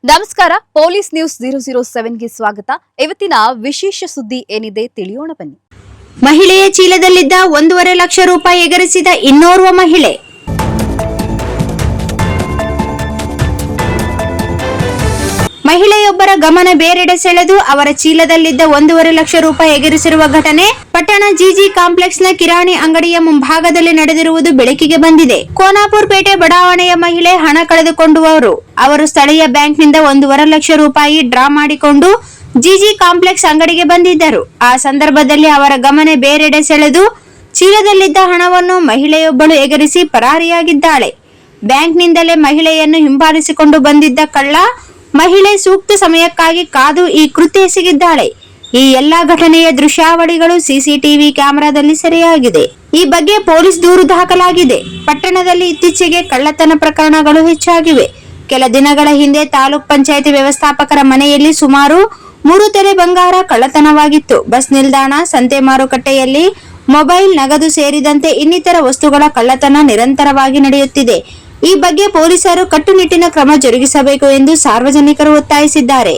ನಮಸ್ಕಾರ, police news 007ಗೆ ಸ್ವಾಗತ. ಇವತ್ತಿನ ವಿಶೇಷ ಸುದ್ದಿ ಏನಿದೆ ತಿಳಿಯೋಣ ಬನ್ನಿ. ಮಹಿಳೆಯ ಚೀಲದಲ್ಲಿದ್ದ 1.5 ಲಕ್ಷ ರೂಪಾಯಿ ಎಗರಿಸಿದ ಇನ್ನೋರ್ವ ಮಹಿಳೆ. ಮಹಿಳೆಯೊಬ್ಬರ ಗಮನ ಬೇರೆಡೆ ಸೆಳೆದು ಅವರ ಚೀಲದಲ್ಲಿದ್ದ 1.5 ಲಕ್ಷ ರೂಪಾಯಿ ಎಗರಿಸಿರುವ ಘಟನೆ ಪಟ್ಟಣ ಜಿಜಿ ಕಾಂಪ್ಲೆಕ್ಸ್ನ ಕಿರಾಣಿ ಅಂಗಡಿಯ ಮುಂಭಾಗದಲ್ಲಿ ನಡೆದಿರುವುದು ಬೆಳಕಿಗೆ ಬಂದಿದೆ. ಕೋನಾಪುರ ಪೇಟೆ ಬಡಾವಣೆಯ ಮಹಿಳೆ ಹಣ ಕಳೆದುಕೊಂಡವರು. ಅವರು ಸ್ಥಳೀಯ ಬ್ಯಾಂಕ್ನಿಂದ 1.5 ಲಕ್ಷ ರೂಪಾಯಿ ಡ್ರಾ ಮಾಡಿಕೊಂಡು ಜಿಜಿ ಕಾಂಪ್ಲೆಕ್ಸ್ ಅಂಗಡಿಗೆ ಬಂದಿದ್ದರು. ಆ ಸಂದರ್ಭದಲ್ಲಿ ಅವರ ಗಮನ ಬೇರೆಡೆ ಸೆಳೆದು ಚೀಲದಲ್ಲಿದ್ದ ಹಣವನ್ನು ಮಹಿಳೆಯೊಬ್ಬಳು ಎಗರಿಸಿ ಪರಾರಿಯಾಗಿದ್ದಾಳೆ. ಬ್ಯಾಂಕ್ನಿಂದಲೇ ಮಹಿಳೆಯನ್ನು ಹಿಂಬಾಲಿಸಿಕೊಂಡು ಬಂದಿದ್ದ ಕಳ್ಳ ಮಹಿಳೆ ಸೂಕ್ತ ಸಮಯಕ್ಕಾಗಿ ಕಾದು ಈ ಕೃತ್ಯ ಎಸಗಿದ್ದಾಳೆ. ಈ ಎಲ್ಲಾ ಘಟನೆಯ ದೃಶ್ಯಾವಳಿಗಳು ಸಿಸಿಟಿವಿ ಕ್ಯಾಮೆರಾದಲ್ಲಿ ಸೆರೆಯಾಗಿದೆ. ಈ ಬಗ್ಗೆ ಪೊಲೀಸ್ ದೂರು ದಾಖಲಾಗಿದೆ. ಪಟ್ಟಣದಲ್ಲಿ ಇತ್ತೀಚೆಗೆ ಕಳ್ಳತನ ಪ್ರಕರಣಗಳು ಹೆಚ್ಚಾಗಿವೆ. ಕೆಲ ದಿನಗಳ ಹಿಂದೆ ತಾಲೂಕ್ ಪಂಚಾಯಿತಿ ವ್ಯವಸ್ಥಾಪಕರ ಮನೆಯಲ್ಲಿ ಸುಮಾರು 3 ತೊಲೆ ಬಂಗಾರ ಕಳ್ಳತನವಾಗಿತ್ತು. ಬಸ್ ನಿಲ್ದಾಣ, ಸಂತೆ ಮಾರುಕಟ್ಟೆಯಲ್ಲಿ ಮೊಬೈಲ್, ನಗದು ಸೇರಿದಂತೆ ಇನ್ನಿತರ ವಸ್ತುಗಳ ಕಳ್ಳತನ ನಿರಂತರವಾಗಿ ನಡೆಯುತ್ತಿದೆ. ಈ ಬಗ್ಗೆ ಪೊಲೀಸರು ಕಟ್ಟುನಿಟ್ಟಿನ ಕ್ರಮ ಜರುಗಿಸಬೇಕು ಎಂದು ಸಾರ್ವಜನಿಕರು ಒತ್ತಾಯಿಸಿದ್ದಾರೆ.